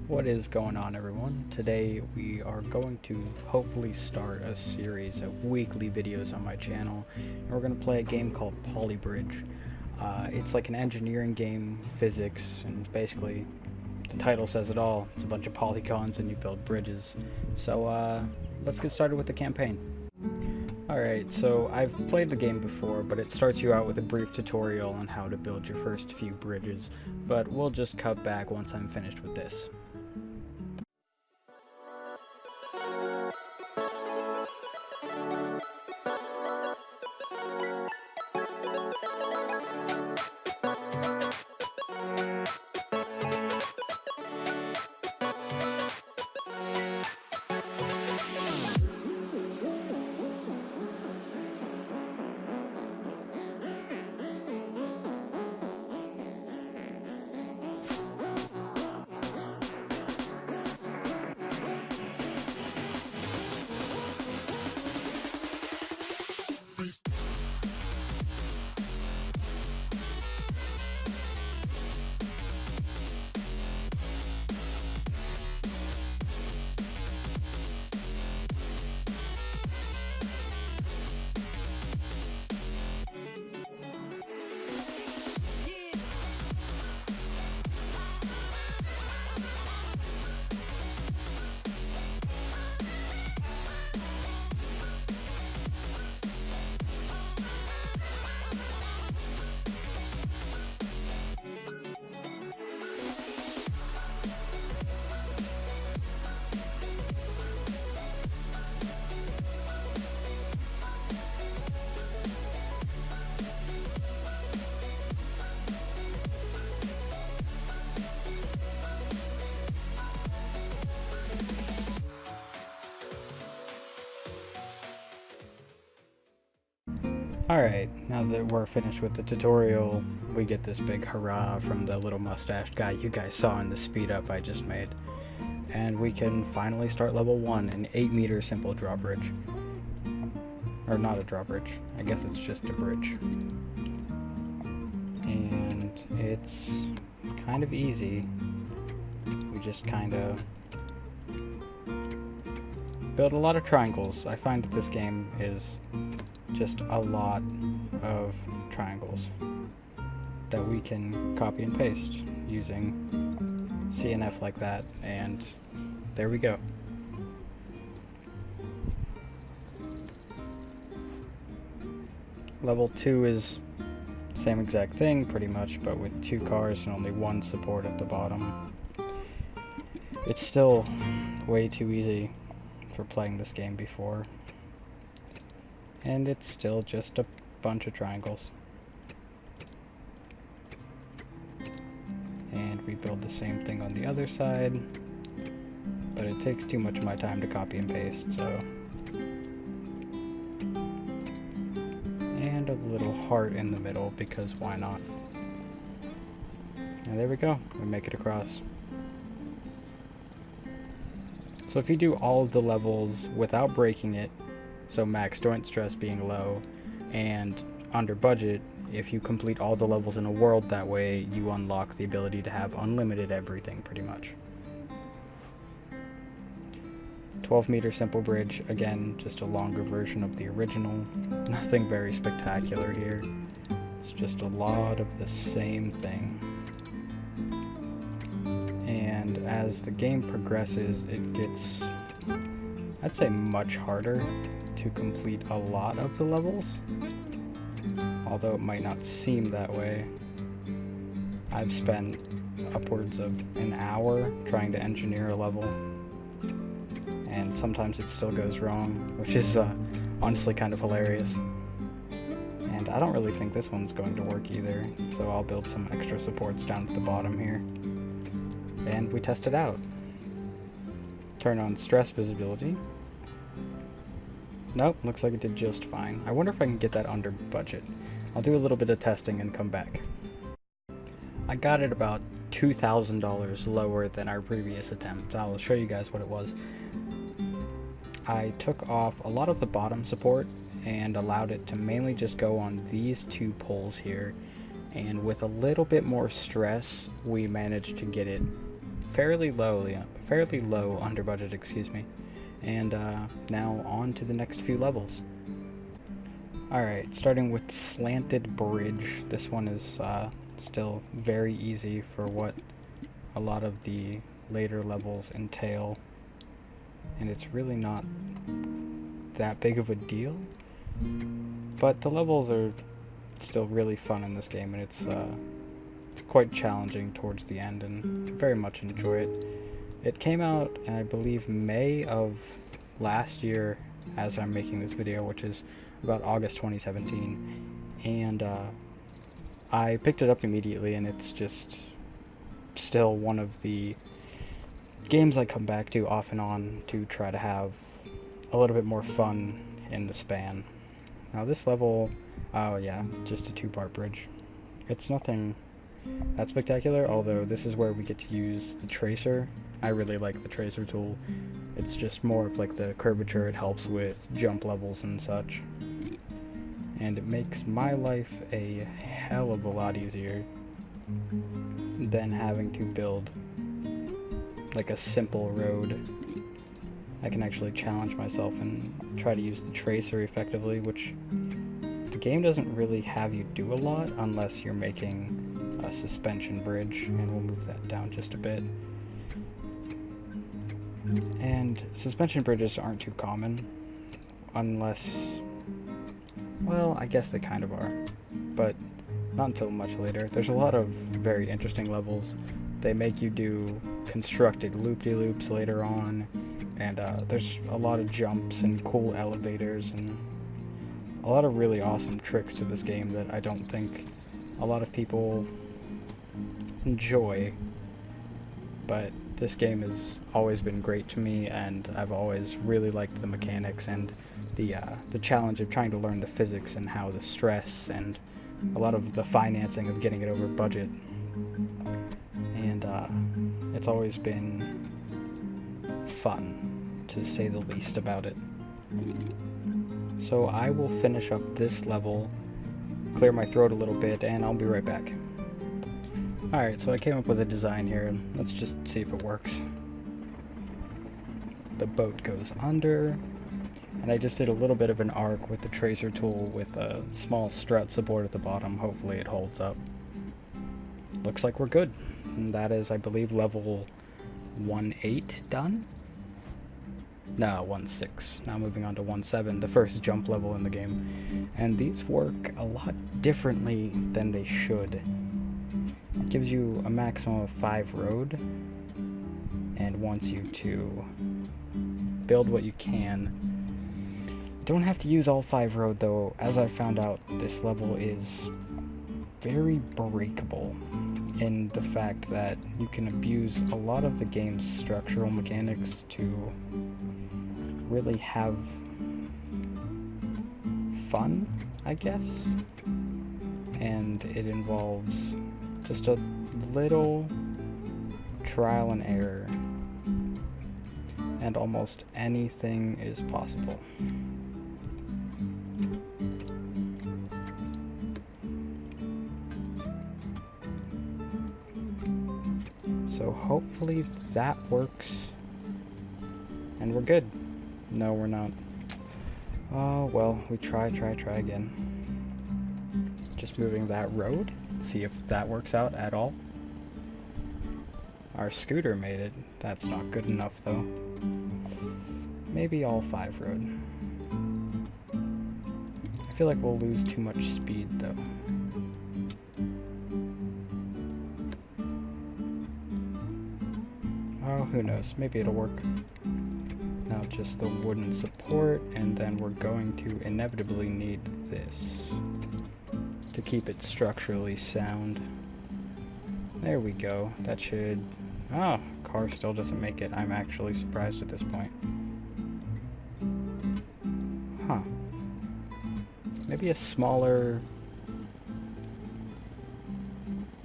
What is going on, everyone? Today we are going to hopefully start a series of weekly videos on my channel, and we're going to play a game called Polybridge. It's like an engineering game, physics, and basically the title says it all. It's a bunch of polygons and you build bridges. So let's get started with the campaign. Alright, so I've played the game before, but it starts you out with a brief tutorial on how to build your first few bridges, but we'll just cut back once I'm finished with this. Alright, now that we're finished with the tutorial, we get this big hurrah from the little mustached guy you guys saw in the speed up I just made. And we can finally start level 1, an 8-meter simple drawbridge. Or not a drawbridge, I guess it's just a bridge. And it's kind of easy. We just kind of build a lot of triangles. I find that this game is just a lot of triangles that we can copy and paste using CNF like that, and there we go. Level 2 is same exact thing pretty much, but with 2 cars and only 1 support at the bottom. It's still way too easy for playing this game before. And it's still just a bunch of triangles. And we build the same thing on the other side, but it takes too much of my time to copy and paste, so. And a little heart in the middle, because why not? And there we go, we make it across. So if you do all of the levels without breaking it, so max joint stress being low, and under budget, if you complete all the levels in a world that way, you unlock the ability to have unlimited everything, pretty much. 12-meter simple bridge, again, just a longer version of the original. Nothing very spectacular here. It's just a lot of the same thing. And as the game progresses, it gets, I'd say, much harder to complete a lot of the levels, although it might not seem that way. I've spent upwards of an hour trying to engineer a level, and sometimes it still goes wrong, which is honestly kind of hilarious. And I don't really think this one's going to work either, so I'll build some extra supports down at the bottom here. And we test it out. Turn on stress visibility. Nope, looks like it did just fine. I wonder if I can get that under budget. I'll do a little bit of testing and come back. I got it about $2,000 lower than our previous attempt. I'll show you guys what it was. I took off a lot of the bottom support and allowed it to mainly just go on these 2 poles here, and with a little bit more stress we managed to get it fairly low under budget, excuse me. And now on to the next few levels. Alright, starting with Slanted Bridge. This one is still very easy for what a lot of the later levels entail. And it's really not that big of a deal. But the levels are still really fun in this game, and it's quite challenging towards the end, and I very much enjoy it. It came out in, I believe, May of last year as I'm making this video, which is about August 2017, and I picked it up immediately, and it's just still one of the games I come back to off and on to try to have a little bit more fun in the span. Now this level, oh yeah, just a two-part bridge. It's nothing that spectacular, although this is where we get to use the tracer. I really like the tracer tool. It's just more of like the curvature. It helps with jump levels and such. And it makes my life a hell of a lot easier than having to build like a simple road. I can actually challenge myself and try to use the tracer effectively, which the game doesn't really have you do a lot unless you're making a suspension bridge, and we'll move that down just a bit. And suspension bridges aren't too common unless, well, I guess they kind of are, but not until much later. There's a lot of very interesting levels. They make you do constructed loop-de-loops later on, and there's a lot of jumps and cool elevators and a lot of really awesome tricks to this game that I don't think a lot of people enjoy. But this game has always been great to me, and I've always really liked the mechanics and the challenge of trying to learn the physics and how the stress and a lot of the financing of getting it over budget. And it's always been fun, to say the least about it. So I will finish up this level, clear my throat a little bit, and I'll be right back. Alright, so I came up with a design here. Let's just see if it works. The boat goes under, and I just did a little bit of an arc with the tracer tool with a small strut support at the bottom. Hopefully it holds up. Looks like we're good. And that is, I believe, level 1.8 done? No, 1.6. Now moving on to 1.7, the first jump level in the game. And these work a lot differently than they should. It gives you a maximum of 5 road and wants you to build what you can. You don't have to use all 5 road though. As I found out, this level is very breakable in the fact that you can abuse a lot of the game's structural mechanics to really have fun, I guess. And it involves just a little trial and error, and almost anything is possible. So hopefully that works, and we're good. No, we're not. Oh, well, we try again. Just moving that road. See if that works out at all. Our scooter made it. That's not good enough though. Maybe all 5 road. I feel like we'll lose too much speed though. Oh, who knows? Maybe it'll work. Now just the wooden support, and then we're going to inevitably need this to keep it structurally sound. There we go. That should... Oh, car still doesn't make it. I'm actually surprised at this point. Huh. Maybe a smaller...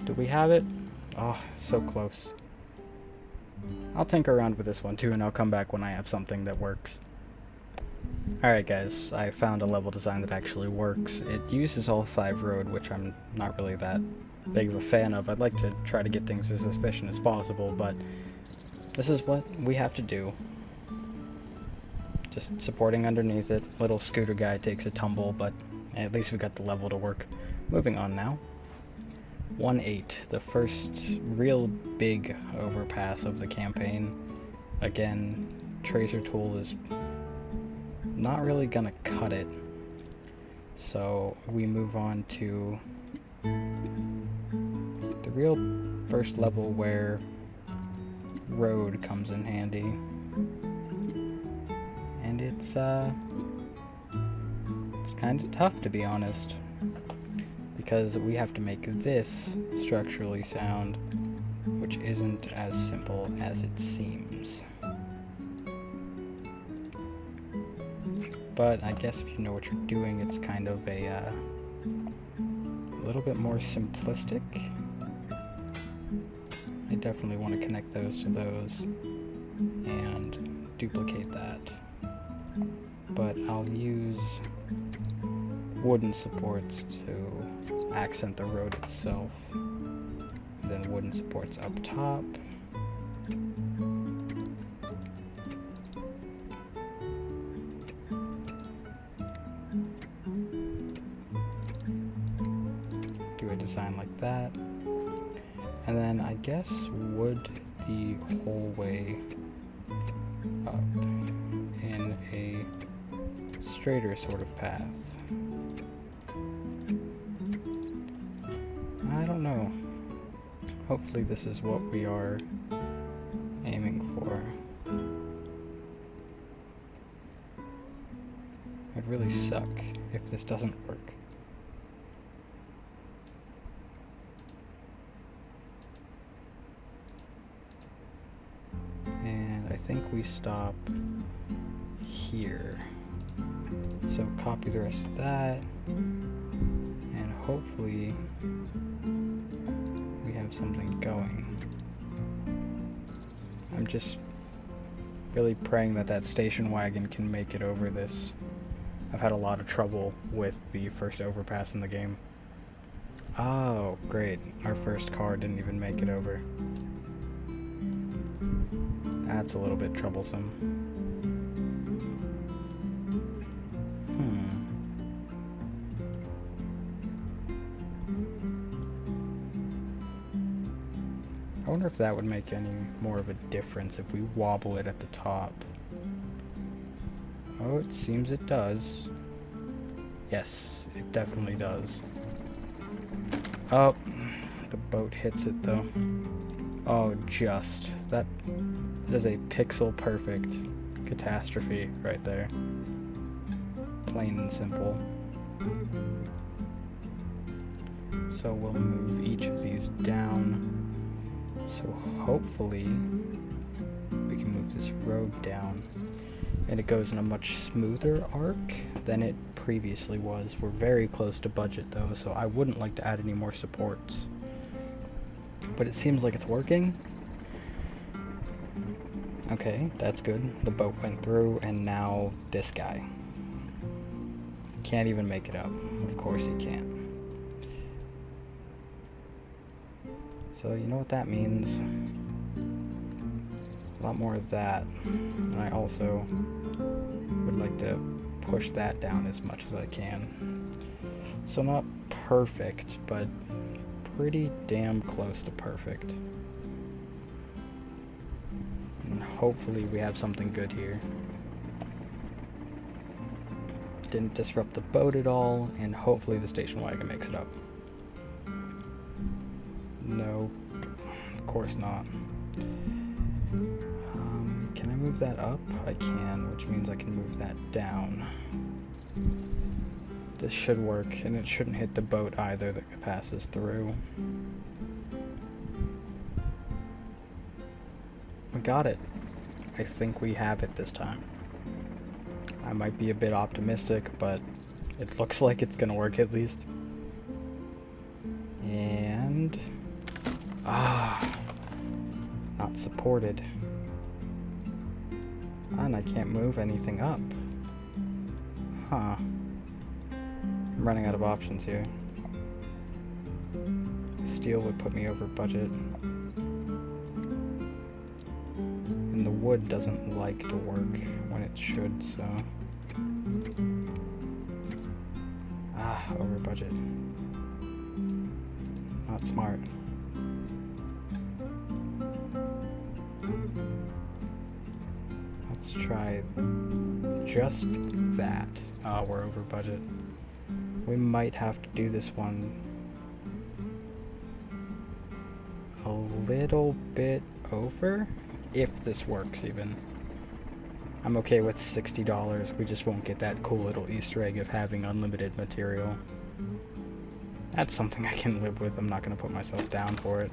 Do we have it? Oh, so close. I'll tinker around with this one too, and I'll come back when I have something that works. Alright guys, I found a level design that actually works. It uses all 5 road, which I'm not really that big of a fan of. I'd like to try to get things as efficient as possible, but this is what we have to do. Just supporting underneath it. Little scooter guy takes a tumble, but at least we got the level to work. Moving on now. 1-8, the first real big overpass of the campaign. Again, tracer tool is not really gonna cut it. So we move on to the real first level where road comes in handy. And it's kind of tough, to be honest, because we have to make this structurally sound, which isn't as simple as it seems. But I guess if you know what you're doing, it's kind of a little bit more simplistic. I definitely want to connect those to those and duplicate that. But I'll use wooden supports to accent the road itself. Then wooden supports up top. Do a design like that. And then I guess wood the whole way up in a straighter sort of path. I don't know. Hopefully this is what we are aiming for. It'd really suck if this doesn't work. And I think we stop here. So copy the rest of that, and hopefully we have something going. I'm just really praying that that station wagon can make it over this. I've had a lot of trouble with the first overpass in the game. Oh, great. Our first car didn't even make it over. That's a little bit troublesome. I wonder if that would make any more of a difference if we wobble it at the top. Oh, it seems it does. Yes, it definitely does. Oh, the boat hits it though. Oh, just. That is a pixel perfect catastrophe right there. Plain and simple. So we'll move each of these down. So hopefully we can move this road down and it goes in a much smoother arc than it previously was. We're very close to budget though, so I wouldn't like to add any more supports. But it seems like it's working. Okay, that's good. The boat went through, and now this guy. Can't even make it up. Of course he can't. So you know what that means. A lot more of that. And I also would like to push that down as much as I can. So not perfect, but pretty damn close to perfect. And hopefully we have something good here. Didn't disrupt the boat at all, and hopefully the station wagon makes it up. No, of course not. Can I move that up? I can, which means I can move that down. This should work, and it shouldn't hit the boat either that passes through. We got it. I think we have it this time. I might be a bit optimistic, but it looks like it's gonna work at least. And... not supported. And I can't move anything up. Huh. I'm running out of options here. Steel would put me over budget. wood doesn't like to work when it should, so... over budget. Not smart. Let's try just that. Oh, we're over budget. We might have to do this one a little bit over, if this works even. I'm okay with $60, we just won't get that cool little Easter egg of having unlimited material. That's something I can live with, I'm not going to put myself down for it.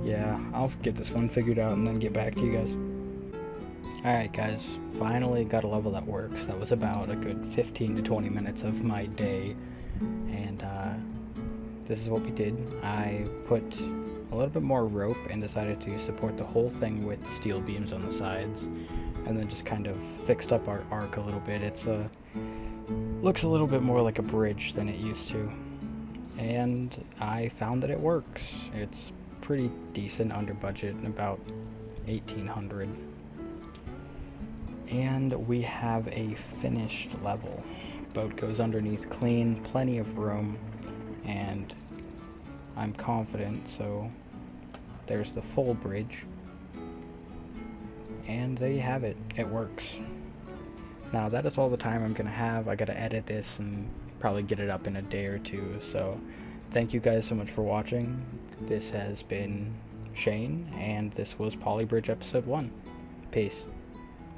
Yeah, I'll get this one figured out and then get back to you guys. Alright guys, finally got a level that works. That was about a good 15 to 20 minutes of my day, and this is what we did. I put a little bit more rope and decided to support the whole thing with steel beams on the sides, and then just kind of fixed up our arc a little bit. It's looks a little bit more like a bridge than it used to, and I found that it works. It's pretty decent under budget, about 1800. And we have a finished level. Boat goes underneath clean, plenty of room, and I'm confident, so there's the full bridge. And there you have it. It works. Now that is all the time I'm gonna have. I gotta edit this and probably get it up in a day or two, so thank you guys so much for watching. This has been Shane, and this was Polybridge episode 1. Peace.